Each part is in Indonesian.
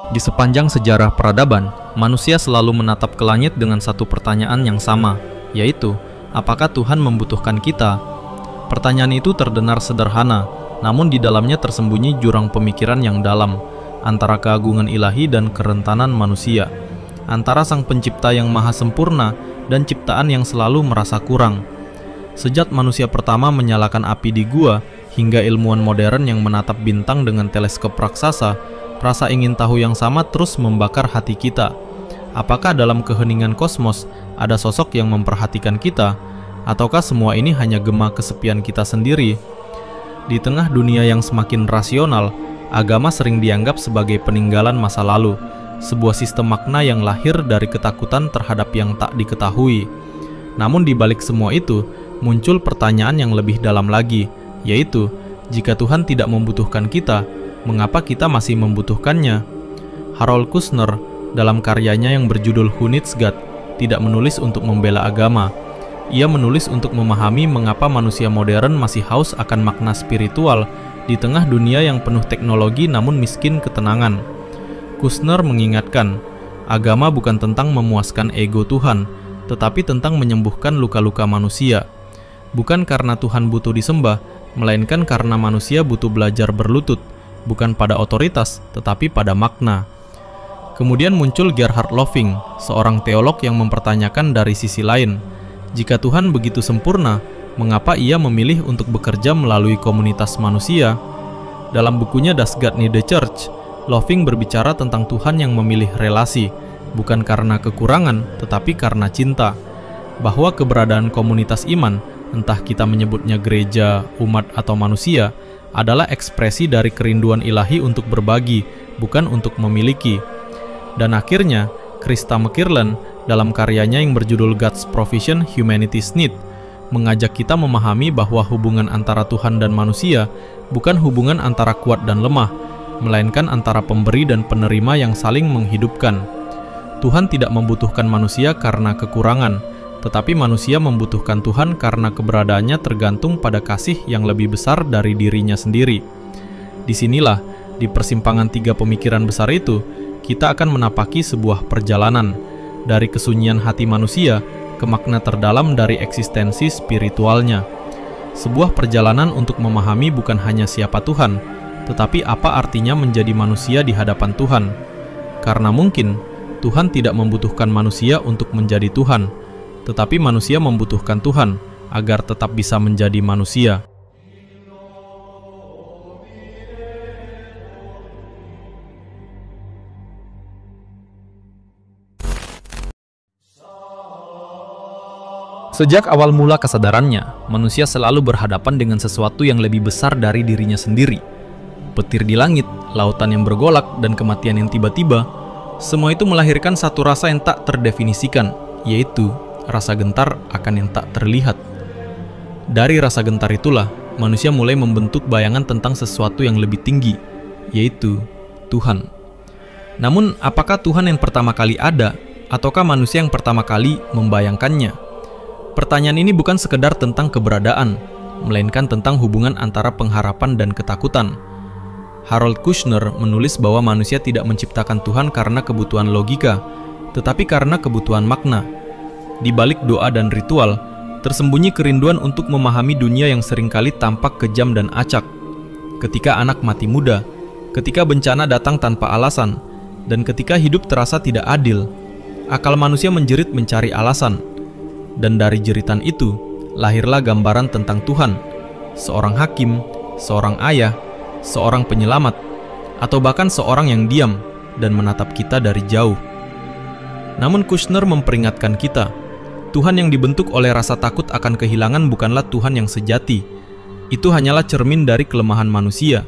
Di sepanjang sejarah peradaban, manusia selalu menatap ke langit dengan satu pertanyaan yang sama, yaitu, apakah Tuhan membutuhkan kita? Pertanyaan itu terdengar sederhana, namun di dalamnya tersembunyi jurang pemikiran yang dalam, antara keagungan ilahi dan kerentanan manusia, antara Sang Pencipta yang maha sempurna dan ciptaan yang selalu merasa kurang. Sejak manusia pertama menyalakan api di gua, hingga ilmuwan modern yang menatap bintang dengan teleskop raksasa, rasa ingin tahu yang sama terus membakar hati kita. Apakah dalam keheningan kosmos ada sosok yang memperhatikan kita? Ataukah semua ini hanya gema kesepian kita sendiri? Di tengah dunia yang semakin rasional, agama sering dianggap sebagai peninggalan masa lalu, sebuah sistem makna yang lahir dari ketakutan terhadap yang tak diketahui. Namun di balik semua itu, muncul pertanyaan yang lebih dalam lagi, yaitu, jika Tuhan tidak membutuhkan kita, mengapa kita masih membutuhkannya? Harold Kushner dalam karyanya yang berjudul Who Needs God tidak menulis untuk membela agama. Ia menulis untuk memahami mengapa manusia modern masih haus akan makna spiritual di tengah dunia yang penuh teknologi namun miskin ketenangan. Kushner mengingatkan, agama bukan tentang memuaskan ego Tuhan, tetapi tentang menyembuhkan luka-luka manusia. Bukan karena Tuhan butuh disembah, melainkan karena manusia butuh belajar berlutut, bukan pada otoritas, tetapi pada makna. Kemudian muncul Gerhard Löffing, seorang teolog yang mempertanyakan dari sisi lain. Jika Tuhan begitu sempurna, mengapa ia memilih untuk bekerja melalui komunitas manusia? Dalam bukunya Das God Need the Church, Löffing berbicara tentang Tuhan yang memilih relasi, bukan karena kekurangan, tetapi karena cinta. Bahwa keberadaan komunitas iman, entah kita menyebutnya gereja, umat, atau manusia, adalah ekspresi dari kerinduan ilahi untuk berbagi, bukan untuk memiliki. Dan akhirnya, Krista McKirlen dalam karyanya yang berjudul God's Provision, Humanity's Need, mengajak kita memahami bahwa hubungan antara Tuhan dan manusia bukan hubungan antara kuat dan lemah, melainkan antara pemberi dan penerima yang saling menghidupkan. Tuhan tidak membutuhkan manusia karena kekurangan, tetapi manusia membutuhkan Tuhan karena keberadaannya tergantung pada kasih yang lebih besar dari dirinya sendiri. Disinilah, di persimpangan tiga pemikiran besar itu, kita akan menapaki sebuah perjalanan dari kesunyian hati manusia ke makna terdalam dari eksistensi spiritualnya. Sebuah perjalanan untuk memahami bukan hanya siapa Tuhan, tetapi apa artinya menjadi manusia di hadapan Tuhan. Karena mungkin Tuhan tidak membutuhkan manusia untuk menjadi Tuhan, tetapi manusia membutuhkan Tuhan agar tetap bisa menjadi manusia. Sejak awal mula kesadarannya, manusia selalu berhadapan dengan sesuatu yang lebih besar dari dirinya sendiri. Petir di langit, lautan yang bergolak, dan kematian yang tiba-tiba, semua itu melahirkan satu rasa yang tak terdefinisikan, yaitu rasa gentar akan yang tak terlihat. Dari rasa gentar itulah, manusia mulai membentuk bayangan tentang sesuatu yang lebih tinggi, yaitu Tuhan. Namun, apakah Tuhan yang pertama kali ada, ataukah manusia yang pertama kali membayangkannya? Pertanyaan ini bukan sekedar tentang keberadaan, melainkan tentang hubungan antara pengharapan dan ketakutan. Harold Kushner menulis bahwa manusia tidak menciptakan Tuhan karena kebutuhan logika, tetapi karena kebutuhan makna. Di balik doa dan ritual, tersembunyi kerinduan untuk memahami dunia yang seringkali tampak kejam dan acak. Ketika anak mati muda, ketika bencana datang tanpa alasan, dan ketika hidup terasa tidak adil, akal manusia menjerit mencari alasan. Dan dari jeritan itu, lahirlah gambaran tentang Tuhan, seorang hakim, seorang ayah, seorang penyelamat, atau bahkan seorang yang diam dan menatap kita dari jauh. Namun Kushner memperingatkan kita, Tuhan yang dibentuk oleh rasa takut akan kehilangan bukanlah Tuhan yang sejati. Itu hanyalah cermin dari kelemahan manusia.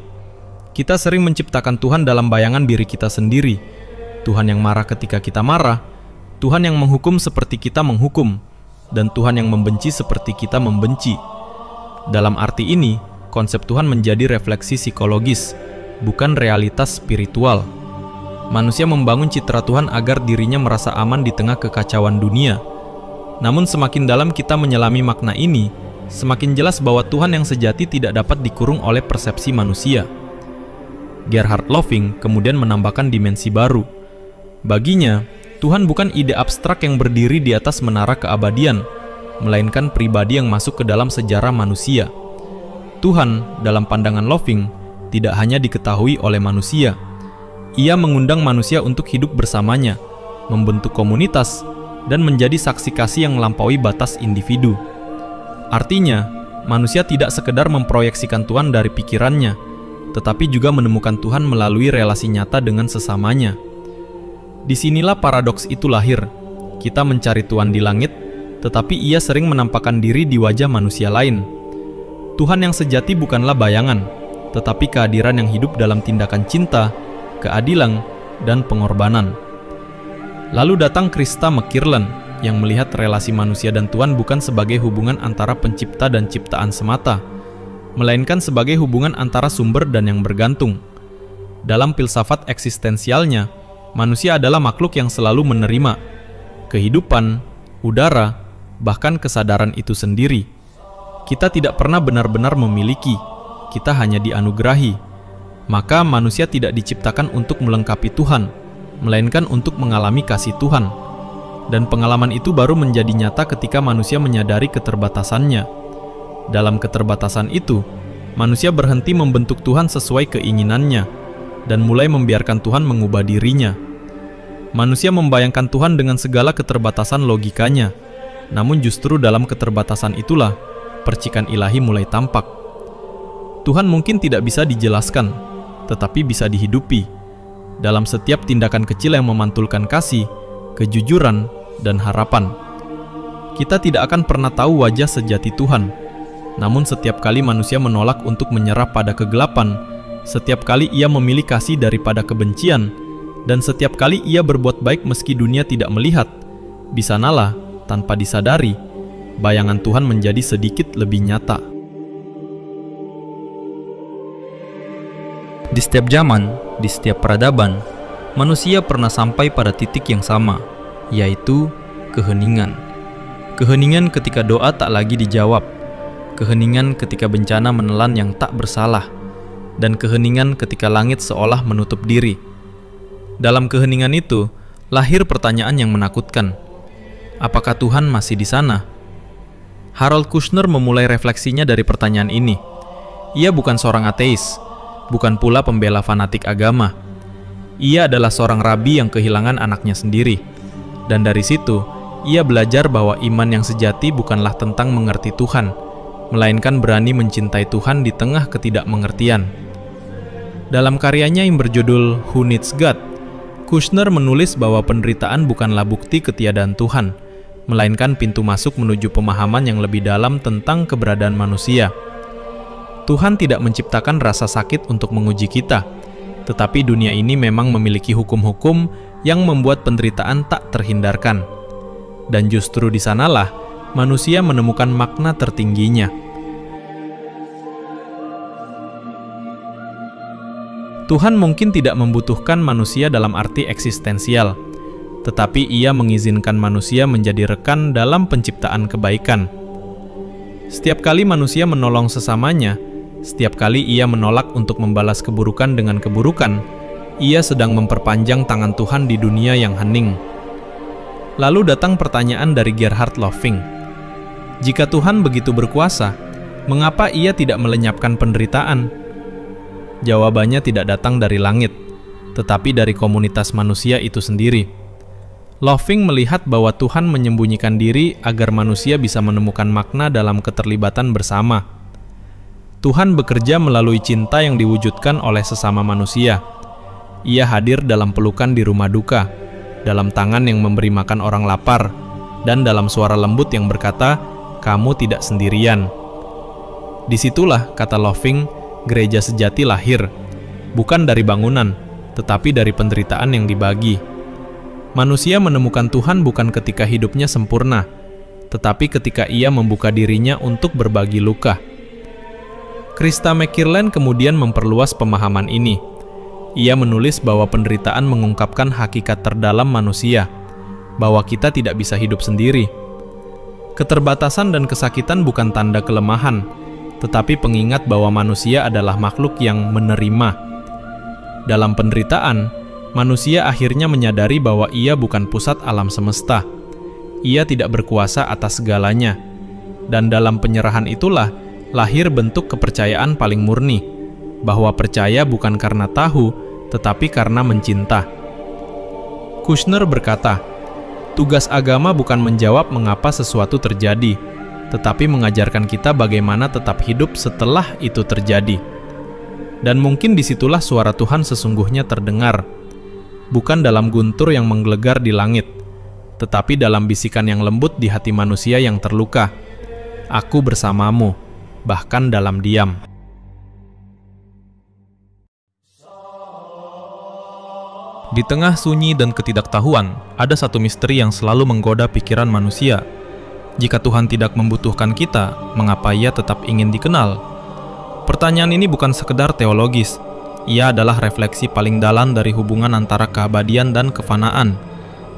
Kita sering menciptakan Tuhan dalam bayangan diri kita sendiri. Tuhan yang marah ketika kita marah, Tuhan yang menghukum seperti kita menghukum, dan Tuhan yang membenci seperti kita membenci. Dalam arti ini, konsep Tuhan menjadi refleksi psikologis, bukan realitas spiritual. Manusia membangun citra Tuhan agar dirinya merasa aman di tengah kekacauan dunia. Namun semakin dalam kita menyelami makna ini, semakin jelas bahwa Tuhan yang sejati tidak dapat dikurung oleh persepsi manusia. Gerhard Löffing kemudian menambahkan dimensi baru. Baginya, Tuhan bukan ide abstrak yang berdiri di atas menara keabadian, melainkan pribadi yang masuk ke dalam sejarah manusia. Tuhan, dalam pandangan Löffing, tidak hanya diketahui oleh manusia. Ia mengundang manusia untuk hidup bersamanya, membentuk komunitas, dan menjadi saksi kasih yang melampaui batas individu. Artinya, manusia tidak sekedar memproyeksikan Tuhan dari pikirannya, tetapi juga menemukan Tuhan melalui relasi nyata dengan sesamanya. Disinilah paradoks itu lahir. Kita mencari Tuhan di langit, tetapi Ia sering menampakkan diri di wajah manusia lain. Tuhan yang sejati bukanlah bayangan, tetapi kehadiran yang hidup dalam tindakan cinta, keadilan, dan pengorbanan. Lalu datang Krista McKirlen yang melihat relasi manusia dan Tuhan bukan sebagai hubungan antara pencipta dan ciptaan semata, melainkan sebagai hubungan antara sumber dan yang bergantung. Dalam filsafat eksistensialnya, manusia adalah makhluk yang selalu menerima kehidupan, udara, bahkan kesadaran itu sendiri. Kita tidak pernah benar-benar memiliki, kita hanya dianugerahi. Maka manusia tidak diciptakan untuk melengkapi Tuhan, melainkan untuk mengalami kasih Tuhan. Dan pengalaman itu baru menjadi nyata ketika manusia menyadari keterbatasannya. Dalam keterbatasan itu, manusia berhenti membentuk Tuhan sesuai keinginannya dan mulai membiarkan Tuhan mengubah dirinya. Manusia membayangkan Tuhan dengan segala keterbatasan logikanya, namun justru dalam keterbatasan itulah percikan ilahi mulai tampak. Tuhan mungkin tidak bisa dijelaskan, tetapi bisa dihidupi dalam setiap tindakan kecil yang memantulkan kasih, kejujuran, dan harapan. Kita tidak akan pernah tahu wajah sejati Tuhan, namun setiap kali manusia menolak untuk menyerah pada kegelapan, setiap kali ia memilih kasih daripada kebencian, dan setiap kali ia berbuat baik meski dunia tidak melihat, di sanalah, tanpa disadari, bayangan Tuhan menjadi sedikit lebih nyata. Di setiap zaman, di setiap peradaban, manusia pernah sampai pada titik yang sama, yaitu keheningan. Keheningan ketika doa tak lagi dijawab, keheningan ketika bencana menelan yang tak bersalah, dan keheningan ketika langit seolah menutup diri. Dalam keheningan itu, lahir pertanyaan yang menakutkan. Apakah Tuhan masih di sana? Harold Kushner memulai refleksinya dari pertanyaan ini. Ia bukan seorang ateis, bukan pula pembela fanatik agama. Ia adalah seorang rabi yang kehilangan anaknya sendiri. Dan dari situ, ia belajar bahwa iman yang sejati bukanlah tentang mengerti Tuhan, melainkan berani mencintai Tuhan di tengah ketidakmengertian. Dalam karyanya yang berjudul Who Needs God, Kushner menulis bahwa penderitaan bukanlah bukti ketiadaan Tuhan, melainkan pintu masuk menuju pemahaman yang lebih dalam tentang keberadaan manusia. Tuhan tidak menciptakan rasa sakit untuk menguji kita, tetapi dunia ini memang memiliki hukum-hukum yang membuat penderitaan tak terhindarkan. Dan justru di sanalah manusia menemukan makna tertingginya. Tuhan mungkin tidak membutuhkan manusia dalam arti eksistensial, tetapi Ia mengizinkan manusia menjadi rekan dalam penciptaan kebaikan. Setiap kali manusia menolong sesamanya, setiap kali ia menolak untuk membalas keburukan dengan keburukan, ia sedang memperpanjang tangan Tuhan di dunia yang hening. Lalu datang pertanyaan dari Gerhard Löffing. Jika Tuhan begitu berkuasa, mengapa Ia tidak melenyapkan penderitaan? Jawabannya tidak datang dari langit, tetapi dari komunitas manusia itu sendiri. Löffing melihat bahwa Tuhan menyembunyikan diri agar manusia bisa menemukan makna dalam keterlibatan bersama. Tuhan bekerja melalui cinta yang diwujudkan oleh sesama manusia. Ia hadir dalam pelukan di rumah duka, dalam tangan yang memberi makan orang lapar, dan dalam suara lembut yang berkata, "Kamu tidak sendirian." Disitulah, kata Löffing, gereja sejati lahir, bukan dari bangunan, tetapi dari penderitaan yang dibagi. Manusia menemukan Tuhan bukan ketika hidupnya sempurna, tetapi ketika ia membuka dirinya untuk berbagi luka. Krista McKirlen kemudian memperluas pemahaman ini. Ia menulis bahwa penderitaan mengungkapkan hakikat terdalam manusia, bahwa kita tidak bisa hidup sendiri. Keterbatasan dan kesakitan bukan tanda kelemahan, tetapi pengingat bahwa manusia adalah makhluk yang menerima. Dalam penderitaan, manusia akhirnya menyadari bahwa ia bukan pusat alam semesta. Ia tidak berkuasa atas segalanya. Dan dalam penyerahan itulah lahir bentuk kepercayaan paling murni, bahwa percaya bukan karena tahu, tetapi karena mencinta. Kushner berkata, tugas agama bukan menjawab mengapa sesuatu terjadi, tetapi mengajarkan kita bagaimana tetap hidup setelah itu terjadi. Dan mungkin disitulah suara Tuhan sesungguhnya terdengar, bukan dalam guntur yang menggelegar di langit, tetapi dalam bisikan yang lembut di hati manusia yang terluka. Aku bersamamu, bahkan dalam diam. Di tengah sunyi dan ketidaktahuan, ada satu misteri yang selalu menggoda pikiran manusia. Jika Tuhan tidak membutuhkan kita, mengapa Ia tetap ingin dikenal? Pertanyaan ini bukan sekedar teologis. Ia adalah refleksi paling dalam dari hubungan antara keabadian dan kefanaan.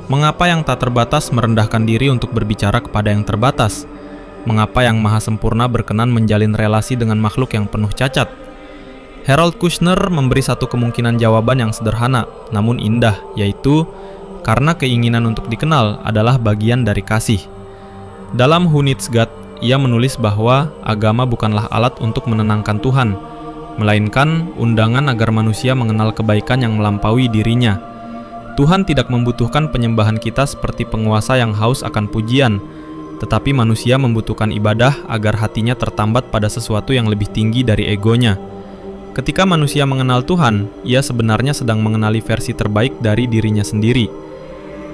Mengapa yang tak terbatas merendahkan diri untuk berbicara kepada yang terbatas? Mengapa yang maha sempurna berkenan menjalin relasi dengan makhluk yang penuh cacat? Harold Kushner memberi satu kemungkinan jawaban yang sederhana, namun indah, yaitu karena keinginan untuk dikenal adalah bagian dari kasih. Dalam Who Needs God, ia menulis bahwa agama bukanlah alat untuk menenangkan Tuhan, melainkan undangan agar manusia mengenal kebaikan yang melampaui dirinya. Tuhan tidak membutuhkan penyembahan kita seperti penguasa yang haus akan pujian, tetapi manusia membutuhkan ibadah agar hatinya tertambat pada sesuatu yang lebih tinggi dari egonya. Ketika manusia mengenal Tuhan, ia sebenarnya sedang mengenali versi terbaik dari dirinya sendiri.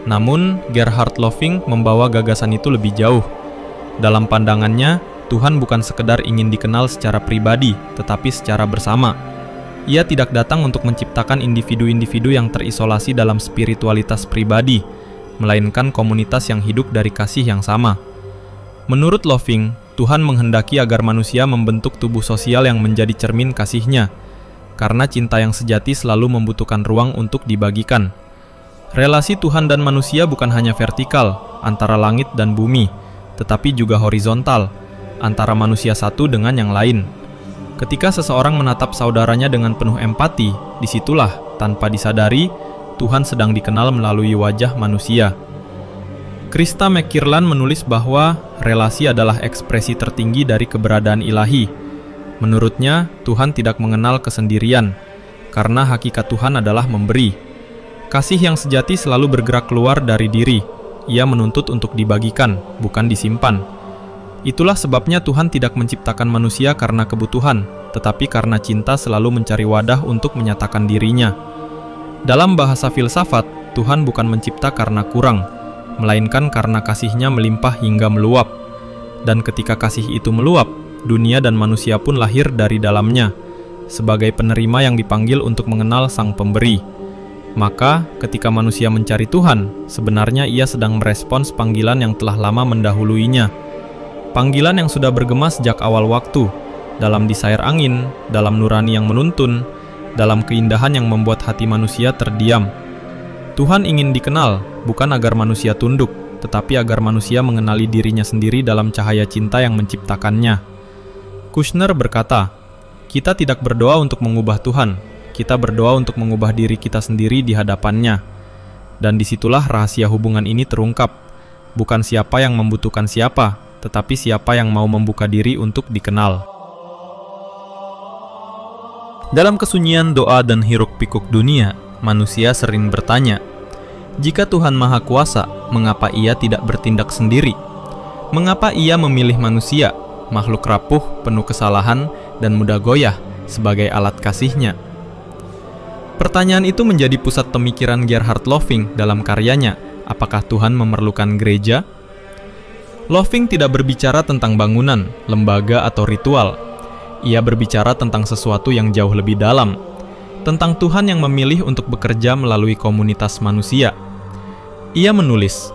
Namun, Gerhard Löffing membawa gagasan itu lebih jauh. Dalam pandangannya, Tuhan bukan sekedar ingin dikenal secara pribadi, tetapi secara bersama. Ia tidak datang untuk menciptakan individu-individu yang terisolasi dalam spiritualitas pribadi, melainkan komunitas yang hidup dari kasih yang sama. Menurut Löffing, Tuhan menghendaki agar manusia membentuk tubuh sosial yang menjadi cermin kasih-Nya, karena cinta yang sejati selalu membutuhkan ruang untuk dibagikan. Relasi Tuhan dan manusia bukan hanya vertikal, antara langit dan bumi, tetapi juga horizontal, antara manusia satu dengan yang lain. Ketika seseorang menatap saudaranya dengan penuh empati, disitulah, tanpa disadari, Tuhan sedang dikenal melalui wajah manusia. Krista McKirlan menulis bahwa relasi adalah ekspresi tertinggi dari keberadaan ilahi. Menurutnya, Tuhan tidak mengenal kesendirian, karena hakikat Tuhan adalah memberi. Kasih yang sejati selalu bergerak keluar dari diri. Ia menuntut untuk dibagikan, bukan disimpan. Itulah sebabnya Tuhan tidak menciptakan manusia karena kebutuhan, tetapi karena cinta selalu mencari wadah untuk menyatakan dirinya. Dalam bahasa filsafat, Tuhan bukan mencipta karena kurang, melainkan karena kasih-Nya melimpah hingga meluap. Dan ketika kasih itu meluap, dunia dan manusia pun lahir dari dalamnya, sebagai penerima yang dipanggil untuk mengenal Sang Pemberi. Maka, ketika manusia mencari Tuhan, sebenarnya ia sedang merespons panggilan yang telah lama mendahuluinya. Panggilan yang sudah bergema sejak awal waktu, dalam desair angin, dalam nurani yang menuntun, dalam keindahan yang membuat hati manusia terdiam. Tuhan ingin dikenal, bukan agar manusia tunduk, tetapi agar manusia mengenali dirinya sendiri dalam cahaya cinta yang menciptakannya. Kushner berkata, kita tidak berdoa untuk mengubah Tuhan, kita berdoa untuk mengubah diri kita sendiri di hadapan-Nya. Dan disitulah rahasia hubungan ini terungkap, bukan siapa yang membutuhkan siapa, tetapi siapa yang mau membuka diri untuk dikenal. Dalam kesunyian doa dan hiruk-pikuk dunia, manusia sering bertanya, jika Tuhan Maha Kuasa, mengapa Ia tidak bertindak sendiri? Mengapa Ia memilih manusia, makhluk rapuh, penuh kesalahan, dan mudah goyah, sebagai alat kasih-Nya? Pertanyaan itu menjadi pusat pemikiran Gerhard Löffing dalam karyanya, Apakah Tuhan Memerlukan Gereja? Löffing tidak berbicara tentang bangunan, lembaga, atau ritual. Ia berbicara tentang sesuatu yang jauh lebih dalam, tentang Tuhan yang memilih untuk bekerja melalui komunitas manusia. Ia menulis,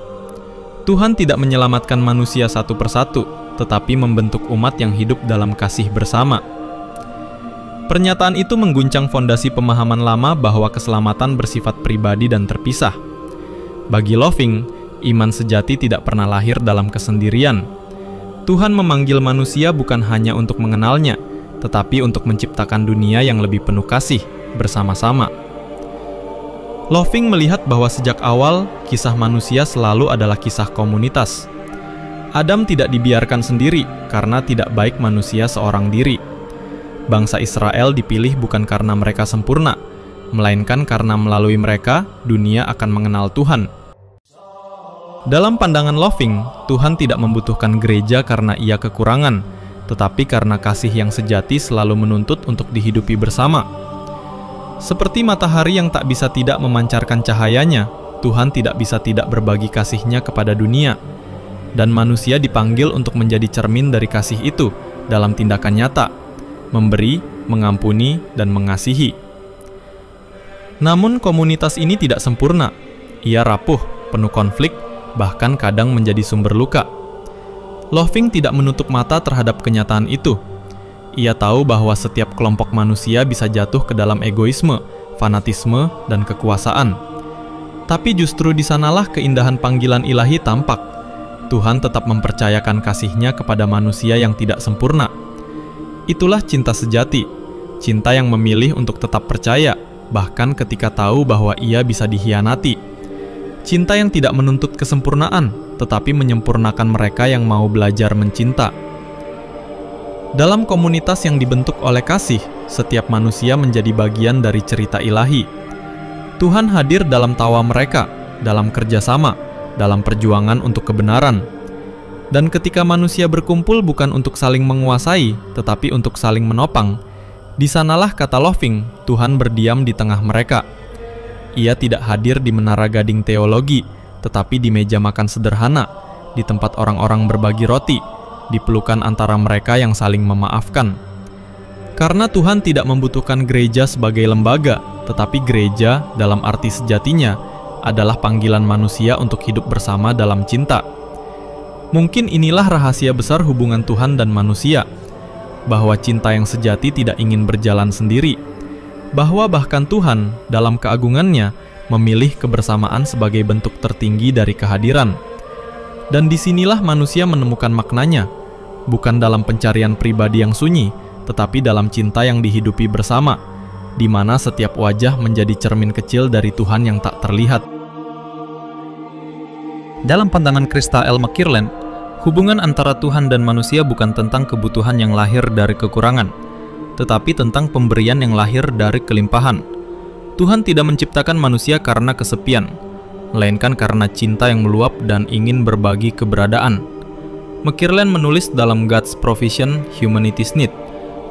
Tuhan tidak menyelamatkan manusia satu persatu, tetapi membentuk umat yang hidup dalam kasih bersama. Pernyataan itu mengguncang fondasi pemahaman lama bahwa keselamatan bersifat pribadi dan terpisah. Bagi Löffing, iman sejati tidak pernah lahir dalam kesendirian. Tuhan memanggil manusia bukan hanya untuk mengenalnya, tetapi untuk menciptakan dunia yang lebih penuh kasih bersama-sama. Loving melihat bahwa sejak awal, kisah manusia selalu adalah kisah komunitas. Adam tidak dibiarkan sendiri karena tidak baik manusia seorang diri. Bangsa Israel dipilih bukan karena mereka sempurna, melainkan karena melalui mereka, dunia akan mengenal Tuhan. Dalam pandangan Loving, Tuhan tidak membutuhkan gereja karena ia kekurangan, tetapi karena kasih yang sejati selalu menuntut untuk dihidupi bersama. Seperti matahari yang tak bisa tidak memancarkan cahayanya, Tuhan tidak bisa tidak berbagi kasih-Nya kepada dunia. Dan manusia dipanggil untuk menjadi cermin dari kasih itu dalam tindakan nyata, memberi, mengampuni, dan mengasihi. Namun komunitas ini tidak sempurna. Ia rapuh, penuh konflik, bahkan kadang menjadi sumber luka. Loving tidak menutup mata terhadap kenyataan itu. Ia tahu bahwa setiap kelompok manusia bisa jatuh ke dalam egoisme, fanatisme, dan kekuasaan. Tapi justru di sanalah keindahan panggilan ilahi tampak. Tuhan tetap mempercayakan kasih-Nya kepada manusia yang tidak sempurna. Itulah cinta sejati, cinta yang memilih untuk tetap percaya, bahkan ketika tahu bahwa ia bisa dikhianati. Cinta yang tidak menuntut kesempurnaan, tetapi menyempurnakan mereka yang mau belajar mencinta. Dalam komunitas yang dibentuk oleh kasih, setiap manusia menjadi bagian dari cerita ilahi. Tuhan hadir dalam tawa mereka, dalam kerjasama, dalam perjuangan untuk kebenaran. Dan ketika manusia berkumpul bukan untuk saling menguasai, tetapi untuk saling menopang, di sanalah kata Loving, Tuhan berdiam di tengah mereka. Ia tidak hadir di menara gading teologi, tetapi di meja makan sederhana, di tempat orang-orang berbagi roti, di pelukan antara mereka yang saling memaafkan. Karena Tuhan tidak membutuhkan gereja sebagai lembaga, tetapi gereja dalam arti sejatinya adalah panggilan manusia untuk hidup bersama dalam cinta. Mungkin inilah rahasia besar hubungan Tuhan dan manusia, bahwa cinta yang sejati tidak ingin berjalan sendiri, bahwa bahkan Tuhan dalam keagungannya memilih kebersamaan sebagai bentuk tertinggi dari kehadiran. Dan disinilah manusia menemukan maknanya, bukan dalam pencarian pribadi yang sunyi, tetapi dalam cinta yang dihidupi bersama, di mana setiap wajah menjadi cermin kecil dari Tuhan yang tak terlihat. Dalam pandangan Krista L. McKirlen, hubungan antara Tuhan dan manusia bukan tentang kebutuhan yang lahir dari kekurangan, tetapi tentang pemberian yang lahir dari kelimpahan. Tuhan tidak menciptakan manusia karena kesepian, melainkan karena cinta yang meluap dan ingin berbagi keberadaan. McKirlen menulis dalam God's Provision, Humanity's Need,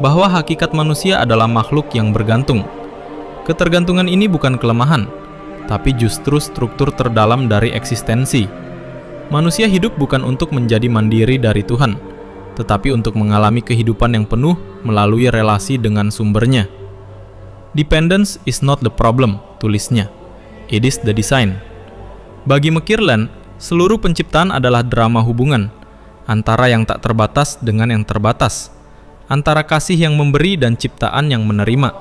bahwa hakikat manusia adalah makhluk yang bergantung. Ketergantungan ini bukan kelemahan, tapi justru struktur terdalam dari eksistensi. Manusia hidup bukan untuk menjadi mandiri dari Tuhan, tetapi untuk mengalami kehidupan yang penuh melalui relasi dengan sumbernya. Dependence is not the problem, tulisnya. It is the design. Bagi McKirlen, seluruh penciptaan adalah drama hubungan antara yang tak terbatas dengan yang terbatas, antara kasih yang memberi dan ciptaan yang menerima.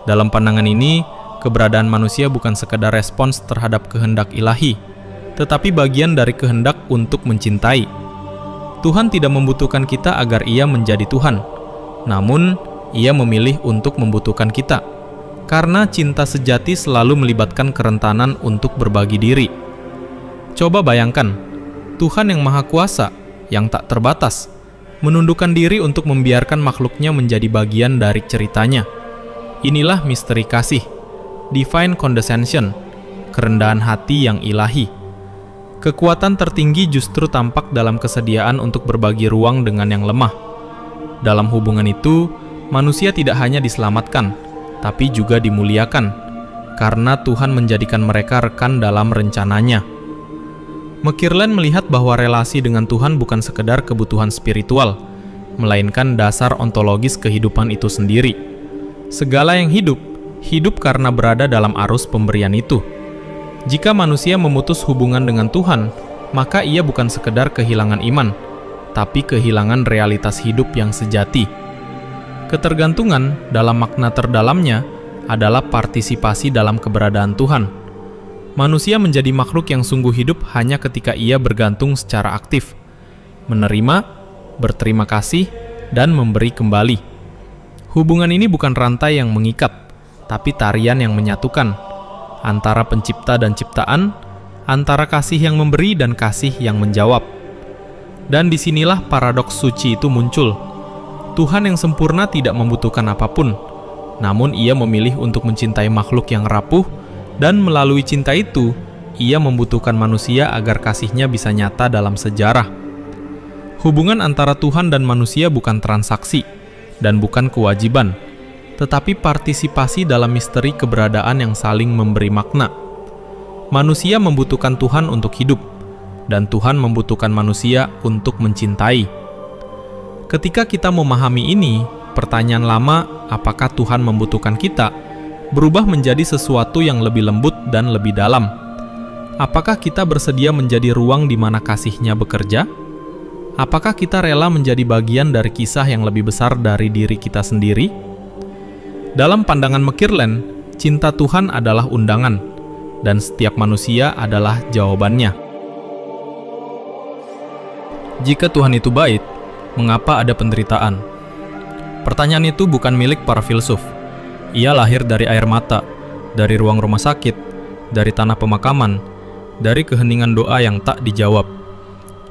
Dalam pandangan ini, keberadaan manusia bukan sekadar respons terhadap kehendak ilahi, tetapi bagian dari kehendak untuk mencintai. Tuhan tidak membutuhkan kita agar Ia menjadi Tuhan, namun Ia memilih untuk membutuhkan kita, karena cinta sejati selalu melibatkan kerentanan untuk berbagi diri. Coba bayangkan, Tuhan yang Maha Kuasa, yang tak terbatas, menundukkan diri untuk membiarkan makhluknya menjadi bagian dari ceritanya. Inilah misteri kasih, divine condescension, kerendahan hati yang ilahi. Kekuatan tertinggi justru tampak dalam kesediaan untuk berbagi ruang dengan yang lemah. Dalam hubungan itu, manusia tidak hanya diselamatkan, tapi juga dimuliakan, karena Tuhan menjadikan mereka rekan dalam rencananya. McKirlen melihat bahwa relasi dengan Tuhan bukan sekedar kebutuhan spiritual, melainkan dasar ontologis kehidupan itu sendiri. Segala yang hidup, hidup karena berada dalam arus pemberian itu. Jika manusia memutus hubungan dengan Tuhan, maka ia bukan sekedar kehilangan iman, tapi kehilangan realitas hidup yang sejati. Ketergantungan dalam makna terdalamnya adalah partisipasi dalam keberadaan Tuhan. Manusia menjadi makhluk yang sungguh hidup hanya ketika ia bergantung secara aktif, menerima, berterima kasih, dan memberi kembali. Hubungan ini bukan rantai yang mengikat, tapi tarian yang menyatukan. antara pencipta dan ciptaan, antara kasih yang memberi dan kasih yang menjawab. Dan disinilah paradoks suci itu muncul. Tuhan yang sempurna tidak membutuhkan apapun, namun Ia memilih untuk mencintai makhluk yang rapuh, dan melalui cinta itu, Ia membutuhkan manusia agar kasih-Nya bisa nyata dalam sejarah. Hubungan antara Tuhan dan manusia bukan transaksi, dan bukan kewajiban, tetapi partisipasi dalam misteri keberadaan yang saling memberi makna. Manusia membutuhkan Tuhan untuk hidup, dan Tuhan membutuhkan manusia untuk mencintai. Ketika kita memahami ini, pertanyaan lama, apakah Tuhan membutuhkan kita, berubah menjadi sesuatu yang lebih lembut dan lebih dalam. Apakah kita bersedia menjadi ruang di mana kasih-Nya bekerja? Apakah kita rela menjadi bagian dari kisah yang lebih besar dari diri kita sendiri? Dalam pandangan McKirlen, cinta Tuhan adalah undangan, dan setiap manusia adalah jawabannya. Jika Tuhan itu baik, mengapa ada penderitaan? Pertanyaan itu bukan milik para filsuf. Ia lahir dari air mata, dari ruang rumah sakit, dari tanah pemakaman, dari keheningan doa yang tak dijawab.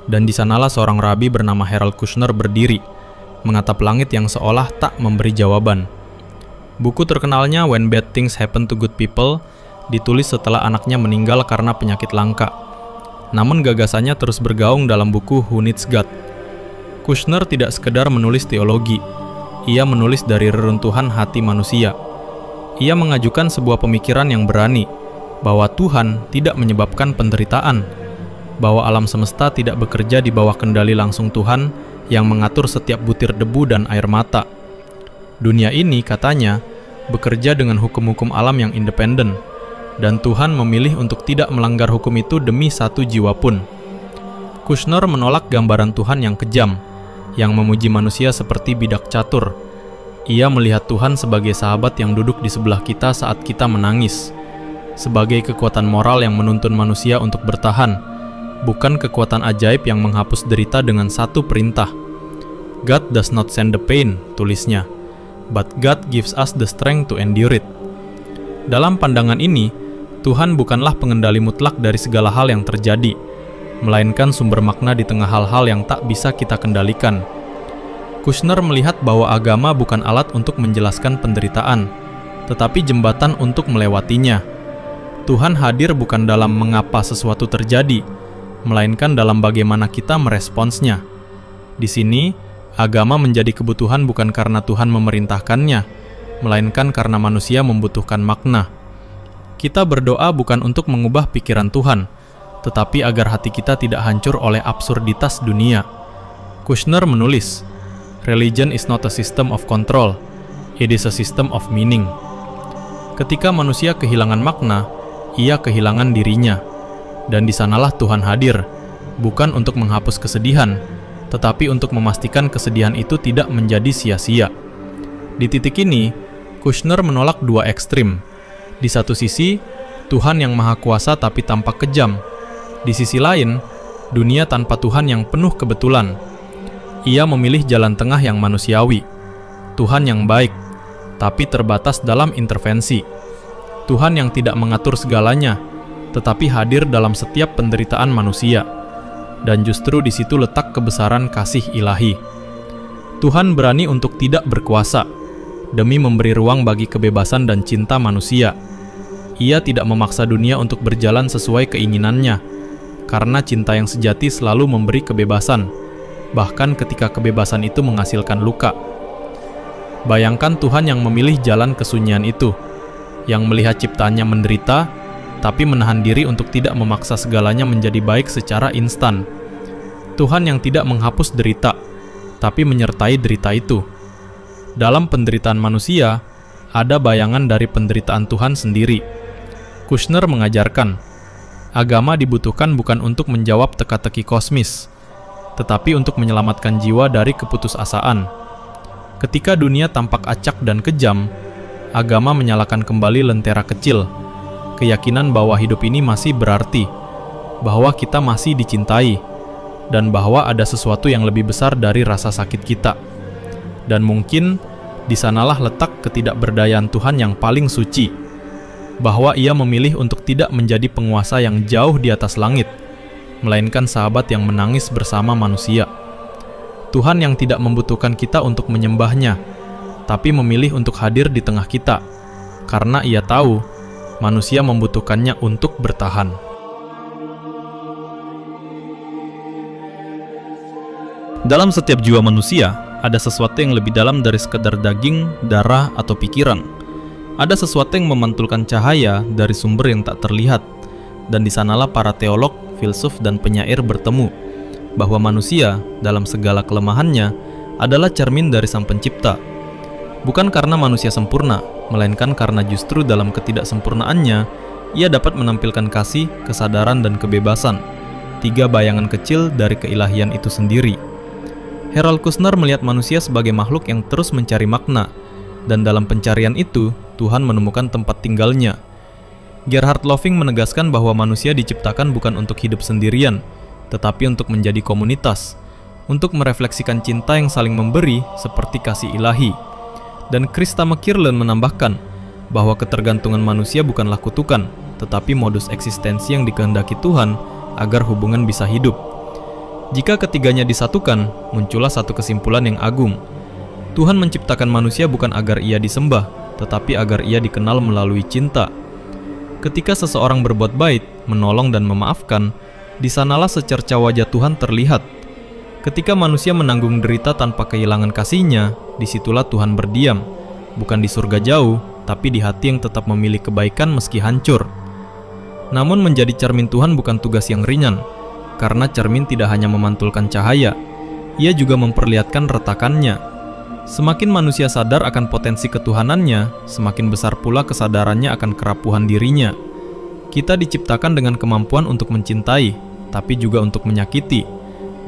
Dan di sanalah seorang rabi bernama Harold Kushner berdiri, mengatap langit yang seolah tak memberi jawaban. Buku terkenalnya When Bad Things Happen to Good People ditulis setelah anaknya meninggal karena penyakit langka. Namun gagasannya terus bergaung dalam buku Who Needs God. Kushner tidak sekedar menulis teologi, ia menulis dari reruntuhan hati manusia. Ia mengajukan sebuah pemikiran yang berani, bahwa Tuhan tidak menyebabkan penderitaan, bahwa alam semesta tidak bekerja di bawah kendali langsung Tuhan yang mengatur setiap butir debu dan air mata. Dunia ini, katanya, bekerja dengan hukum-hukum alam yang independen, dan Tuhan memilih untuk tidak melanggar hukum itu demi satu jiwa pun. Kushner menolak gambaran Tuhan yang kejam, yang memuji manusia seperti bidak catur. Ia melihat Tuhan sebagai sahabat yang duduk di sebelah kita saat kita menangis, sebagai kekuatan moral yang menuntun manusia untuk bertahan, bukan kekuatan ajaib yang menghapus derita dengan satu perintah. God does not send the pain, tulisnya, but God gives us the strength to endure it. Dalam pandangan ini, Tuhan bukanlah pengendali mutlak dari segala hal yang terjadi, melainkan sumber makna di tengah hal-hal yang tak bisa kita kendalikan. Kushner melihat bahwa agama bukan alat untuk menjelaskan penderitaan, tetapi jembatan untuk melewatinya. Tuhan hadir bukan dalam mengapa sesuatu terjadi, melainkan dalam bagaimana kita meresponsnya. Di sini, agama menjadi kebutuhan bukan karena Tuhan memerintahkannya, melainkan karena manusia membutuhkan makna. Kita berdoa bukan untuk mengubah pikiran Tuhan, tetapi agar hati kita tidak hancur oleh absurditas dunia. Kushner menulis, "Religion is not a system of control, it is a system of meaning." Ketika manusia kehilangan makna, ia kehilangan dirinya. Dan di sanalah Tuhan hadir, bukan untuk menghapus kesedihan, tetapi untuk memastikan kesedihan itu tidak menjadi sia-sia. Di titik ini, Kushner menolak dua ekstrim. Di satu sisi, Tuhan yang maha kuasa tapi tampak kejam. Di sisi lain, dunia tanpa Tuhan yang penuh kebetulan. Ia memilih jalan tengah yang manusiawi. Tuhan yang baik, tapi terbatas dalam intervensi. Tuhan yang tidak mengatur segalanya, tetapi hadir dalam setiap penderitaan manusia. Dan justru di situ letak kebesaran kasih ilahi. Tuhan berani untuk tidak berkuasa, demi memberi ruang bagi kebebasan dan cinta manusia. Ia tidak memaksa dunia untuk berjalan sesuai keinginannya, karena cinta yang sejati selalu memberi kebebasan, bahkan ketika kebebasan itu menghasilkan luka. Bayangkan Tuhan yang memilih jalan kesunyian itu, yang melihat ciptaannya menderita, tapi menahan diri untuk tidak memaksa segalanya menjadi baik secara instan. Tuhan yang tidak menghapus derita, tapi menyertai derita itu. Dalam penderitaan manusia, ada bayangan dari penderitaan Tuhan sendiri. Kushner mengajarkan, agama dibutuhkan bukan untuk menjawab teka-teki kosmis, tetapi untuk menyelamatkan jiwa dari keputusasaan. Ketika dunia tampak acak dan kejam, agama menyalakan kembali lentera kecil, keyakinan bahwa hidup ini masih berarti, bahwa kita masih dicintai, dan bahwa ada sesuatu yang lebih besar dari rasa sakit kita. Dan mungkin, di sanalah letak ketidakberdayaan Tuhan yang paling suci, bahwa Ia memilih untuk tidak menjadi penguasa yang jauh di atas langit, melainkan sahabat yang menangis bersama manusia. Tuhan yang tidak membutuhkan kita untuk menyembahnya, tapi memilih untuk hadir di tengah kita, karena Ia tahu manusia membutuhkannya untuk bertahan. Dalam setiap jiwa manusia, ada sesuatu yang lebih dalam dari sekedar daging, darah, atau pikiran. Ada sesuatu yang memantulkan cahaya dari sumber yang tak terlihat, dan di sanalah para teolog, filsuf, dan penyair bertemu, bahwa manusia dalam segala kelemahannya adalah cermin dari Sang Pencipta. Bukan karena manusia sempurna, melainkan karena justru dalam ketidaksempurnaannya, ia dapat menampilkan kasih, kesadaran, dan kebebasan, tiga bayangan kecil dari keilahian itu sendiri. Harold Kushner melihat manusia sebagai makhluk yang terus mencari makna, dan dalam pencarian itu, Tuhan menemukan tempat tinggalnya. Gerhard Löffing menegaskan bahwa manusia diciptakan bukan untuk hidup sendirian, tetapi untuk menjadi komunitas, untuk merefleksikan cinta yang saling memberi seperti kasih ilahi. Dan Krista McKierlin menambahkan bahwa ketergantungan manusia bukanlah kutukan, tetapi modus eksistensi yang dikehendaki Tuhan agar hubungan bisa hidup. Jika ketiganya disatukan, muncullah satu kesimpulan yang agung. Tuhan menciptakan manusia bukan agar ia disembah, tetapi agar ia dikenal melalui cinta. Ketika seseorang berbuat baik, menolong dan memaafkan, di sanalah secerca wajah Tuhan terlihat. Ketika manusia menanggung derita tanpa kehilangan kasihnya, disitulah Tuhan berdiam, bukan di surga jauh, tapi di hati yang tetap memilih kebaikan meski hancur. Namun menjadi cermin Tuhan bukan tugas yang ringan, karena cermin tidak hanya memantulkan cahaya, ia juga memperlihatkan retakannya. Semakin manusia sadar akan potensi ketuhanannya, semakin besar pula kesadarannya akan kerapuhan dirinya. Kita diciptakan dengan kemampuan untuk mencintai, tapi juga untuk menyakiti.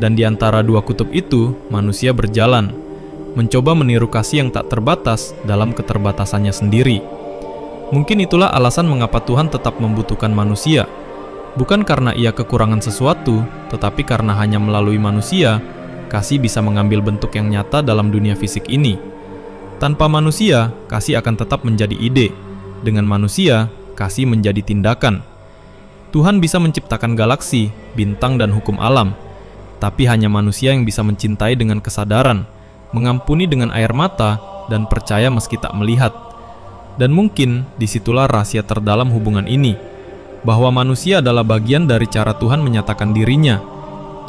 Dan di antara dua kutub itu, manusia berjalan, mencoba meniru kasih yang tak terbatas dalam keterbatasannya sendiri. Mungkin itulah alasan mengapa Tuhan tetap membutuhkan manusia. Bukan karena ia kekurangan sesuatu, tetapi karena hanya melalui manusia, kasih bisa mengambil bentuk yang nyata dalam dunia fisik ini. Tanpa manusia, kasih akan tetap menjadi ide. Dengan manusia, kasih menjadi tindakan. Tuhan bisa menciptakan galaksi, bintang, dan hukum alam. Tapi hanya manusia yang bisa mencintai dengan kesadaran, mengampuni dengan air mata, dan percaya meski tak melihat. Dan mungkin disitulah rahasia terdalam hubungan ini, bahwa manusia adalah bagian dari cara Tuhan menyatakan dirinya.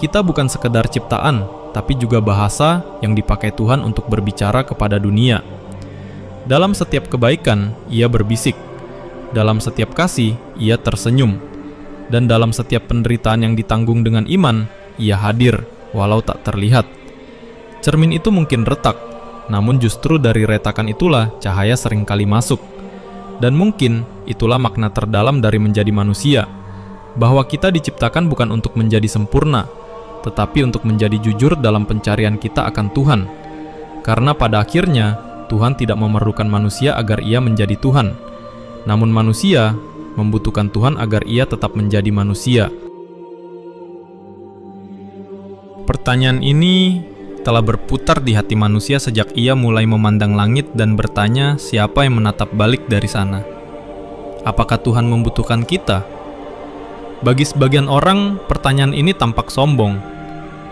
Kita bukan sekedar ciptaan, tapi juga bahasa yang dipakai Tuhan untuk berbicara kepada dunia. Dalam setiap kebaikan, Ia berbisik. Dalam setiap kasih, Ia tersenyum. Dan dalam setiap penderitaan yang ditanggung dengan iman, Ia hadir, walau tak terlihat. Cermin itu mungkin retak, namun justru dari retakan itulah cahaya seringkali masuk. Dan mungkin itulah makna terdalam dari menjadi manusia, bahwa kita diciptakan bukan untuk menjadi sempurna, tetapi untuk menjadi jujur dalam pencarian kita akan Tuhan. Karena pada akhirnya, Tuhan tidak memerlukan manusia agar ia menjadi Tuhan, namun manusia membutuhkan Tuhan agar ia tetap menjadi manusia. Pertanyaan ini telah berputar di hati manusia sejak ia mulai memandang langit dan bertanya siapa yang menatap balik dari sana. Apakah Tuhan membutuhkan kita? Bagi sebagian orang, pertanyaan ini tampak sombong.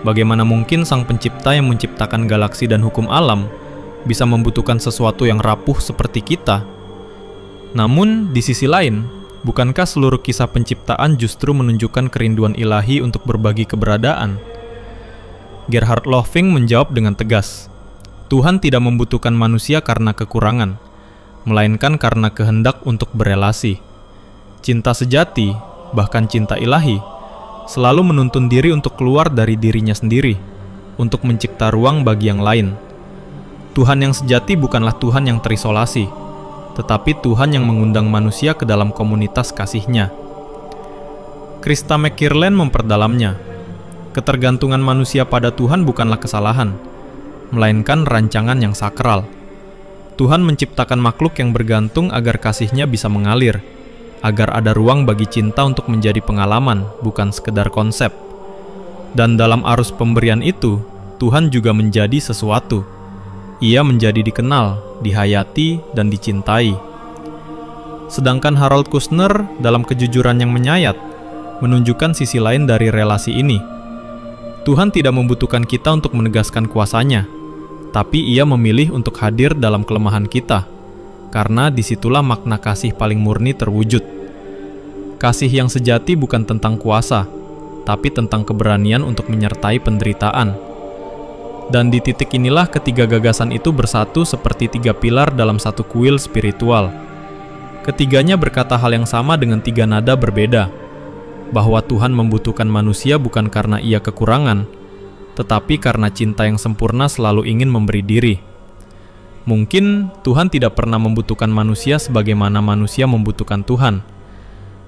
Bagaimana mungkin Sang Pencipta yang menciptakan galaksi dan hukum alam bisa membutuhkan sesuatu yang rapuh seperti kita? Namun, di sisi lain, bukankah seluruh kisah penciptaan justru menunjukkan kerinduan ilahi untuk berbagi keberadaan? Gerhard Löffing menjawab dengan tegas, Tuhan tidak membutuhkan manusia karena kekurangan, melainkan karena kehendak untuk berelasi. Cinta sejati, bahkan cinta ilahi, selalu menuntun diri untuk keluar dari dirinya sendiri, untuk mencipta ruang bagi yang lain. Tuhan yang sejati bukanlah Tuhan yang terisolasi, tetapi Tuhan yang mengundang manusia ke dalam komunitas kasih-Nya. Krista McKierlin memperdalamnya. Ketergantungan manusia pada Tuhan bukanlah kesalahan, melainkan rancangan yang sakral. Tuhan menciptakan makhluk yang bergantung agar kasih-Nya bisa mengalir, agar ada ruang bagi cinta untuk menjadi pengalaman, bukan sekedar konsep. Dan dalam arus pemberian itu, Tuhan juga menjadi sesuatu. Ia menjadi dikenal, dihayati, dan dicintai. Sedangkan Harold Kushner dalam Kejujuran yang Menyayat menunjukkan sisi lain dari relasi ini. Tuhan tidak membutuhkan kita untuk menegaskan kuasanya, tapi Ia memilih untuk hadir dalam kelemahan kita, karena disitulah makna kasih paling murni terwujud. Kasih yang sejati bukan tentang kuasa, tapi tentang keberanian untuk menyertai penderitaan. Dan di titik inilah ketiga gagasan itu bersatu seperti tiga pilar dalam satu kuil spiritual. Ketiganya berkata hal yang sama dengan tiga nada berbeda, bahwa Tuhan membutuhkan manusia bukan karena Ia kekurangan, tetapi karena cinta yang sempurna selalu ingin memberi diri. Mungkin Tuhan tidak pernah membutuhkan manusia sebagaimana manusia membutuhkan Tuhan.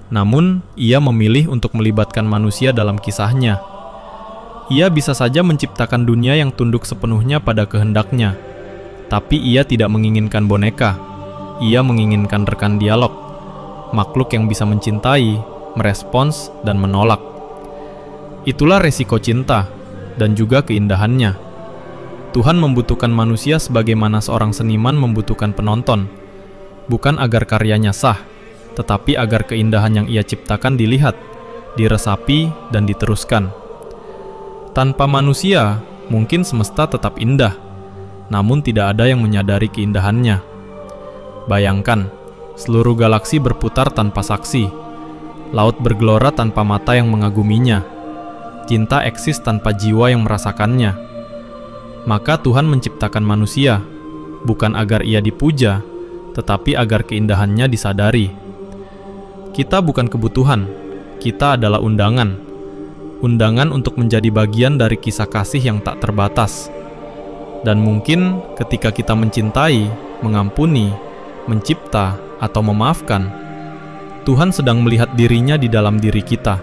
Namun, Ia memilih untuk melibatkan manusia dalam kisahnya. Ia bisa saja menciptakan dunia yang tunduk sepenuhnya pada kehendaknya, tapi Ia tidak menginginkan boneka. Ia menginginkan rekan dialog, makhluk yang bisa mencintai, merespons, dan menolak. Itulah resiko cinta, dan juga keindahannya. Tuhan membutuhkan manusia sebagaimana seorang seniman membutuhkan penonton, bukan agar karyanya sah, tetapi agar keindahan yang Ia ciptakan dilihat, diresapi, dan diteruskan. Tanpa manusia, mungkin semesta tetap indah, namun tidak ada yang menyadari keindahannya. Bayangkan, seluruh galaksi berputar tanpa saksi, laut bergelora tanpa mata yang mengaguminya, cinta eksis tanpa jiwa yang merasakannya. Maka Tuhan menciptakan manusia, bukan agar ia dipuja, tetapi agar keindahannya disadari. Kita bukan kebutuhan, kita adalah undangan. Undangan untuk menjadi bagian dari kisah kasih yang tak terbatas. Dan mungkin ketika kita mencintai, mengampuni, mencipta, atau memaafkan, Tuhan sedang melihat dirinya di dalam diri kita.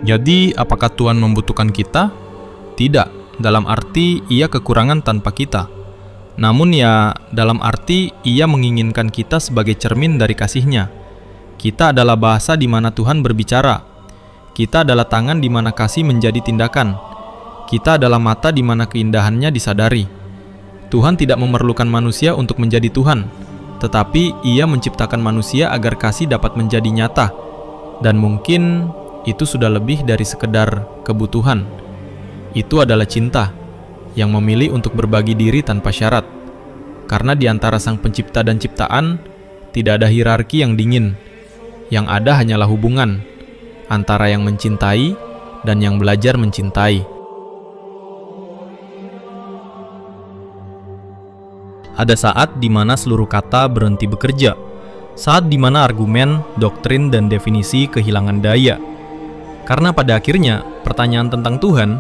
Jadi, apakah Tuhan membutuhkan kita? Tidak, dalam arti Ia kekurangan tanpa kita. Namun ya, dalam arti Ia menginginkan kita sebagai cermin dari kasih-Nya. Kita adalah bahasa di mana Tuhan berbicara. Kita adalah tangan di mana kasih menjadi tindakan. Kita adalah mata di mana keindahannya disadari. Tuhan tidak memerlukan manusia untuk menjadi Tuhan, tetapi Ia menciptakan manusia agar kasih dapat menjadi nyata. Dan mungkin itu sudah lebih dari sekedar kebutuhan. Itu adalah cinta yang memilih untuk berbagi diri tanpa syarat. Karena di antara Sang Pencipta dan ciptaan, tidak ada hierarki yang dingin. Yang ada hanyalah hubungan antara yang mencintai dan yang belajar mencintai. Ada saat di mana seluruh kata berhenti bekerja, saat di mana argumen, doktrin, dan definisi kehilangan daya. Karena pada akhirnya, pertanyaan tentang Tuhan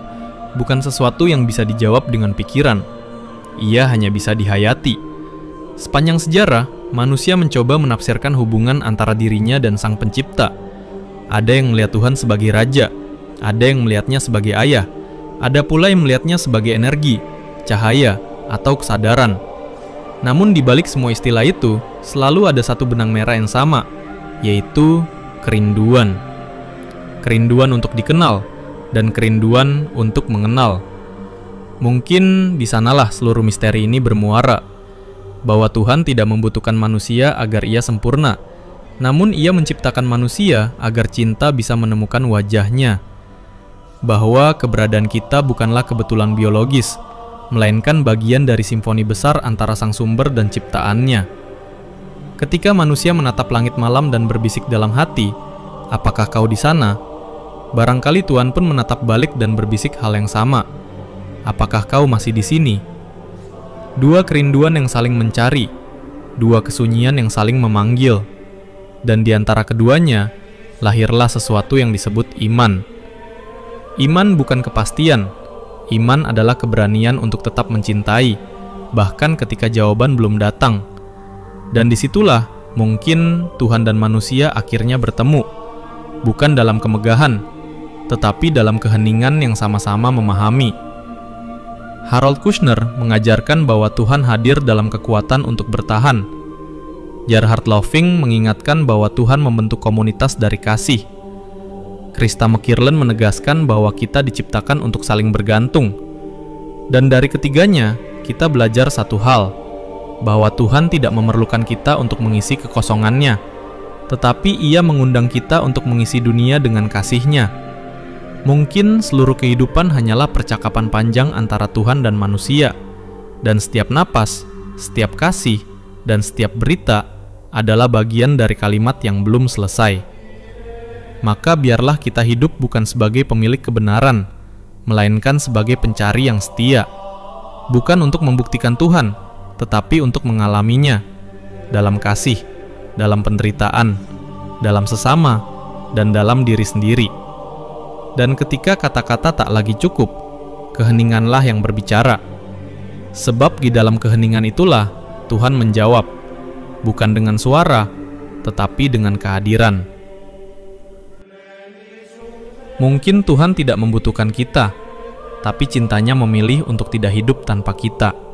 bukan sesuatu yang bisa dijawab dengan pikiran. Ia hanya bisa dihayati. Sepanjang sejarah, manusia mencoba menafsirkan hubungan antara dirinya dan Sang Pencipta. Ada yang melihat Tuhan sebagai raja, ada yang melihatnya sebagai ayah, ada pula yang melihatnya sebagai energi, cahaya, atau kesadaran. Namun di balik semua istilah itu, selalu ada satu benang merah yang sama, yaitu kerinduan. Kerinduan untuk dikenal, dan kerinduan untuk mengenal. Mungkin di sanalah seluruh misteri ini bermuara, bahwa Tuhan tidak membutuhkan manusia agar ia sempurna, namun Ia menciptakan manusia agar cinta bisa menemukan wajahnya. Bahwa keberadaan kita bukanlah kebetulan biologis, melainkan bagian dari simfoni besar antara Sang Sumber dan ciptaannya. Ketika manusia menatap langit malam dan berbisik dalam hati, "Apakah kau di sana?" Barangkali Tuhan pun menatap balik dan berbisik hal yang sama. "Apakah kau masih di sini?" Dua kerinduan yang saling mencari, dua kesunyian yang saling memanggil. Dan di antara keduanya, lahirlah sesuatu yang disebut iman. Iman bukan kepastian. Iman adalah keberanian untuk tetap mencintai, bahkan ketika jawaban belum datang. Dan disitulah mungkin Tuhan dan manusia akhirnya bertemu, bukan dalam kemegahan, tetapi dalam keheningan yang sama-sama memahami. Harold Kushner mengajarkan bahwa Tuhan hadir dalam kekuatan untuk bertahan. Gerhard Löffing mengingatkan bahwa Tuhan membentuk komunitas dari kasih. Krista McKierland menegaskan bahwa kita diciptakan untuk saling bergantung. Dan dari ketiganya, kita belajar satu hal, bahwa Tuhan tidak memerlukan kita untuk mengisi kekosongannya, tetapi Ia mengundang kita untuk mengisi dunia dengan kasih-Nya. Mungkin seluruh kehidupan hanyalah percakapan panjang antara Tuhan dan manusia, dan setiap napas, setiap kasih, dan setiap berita adalah bagian dari kalimat yang belum selesai. Maka biarlah kita hidup bukan sebagai pemilik kebenaran, melainkan sebagai pencari yang setia, bukan untuk membuktikan Tuhan, tetapi untuk mengalaminya dalam kasih, dalam penderitaan, dalam sesama, dan dalam diri sendiri. Dan ketika kata-kata tak lagi cukup, keheninganlah yang berbicara. Sebab di dalam keheningan itulah Tuhan menjawab, bukan dengan suara, tetapi dengan kehadiran. Mungkin Tuhan tidak membutuhkan kita, tapi cintanya memilih untuk tidak hidup tanpa kita.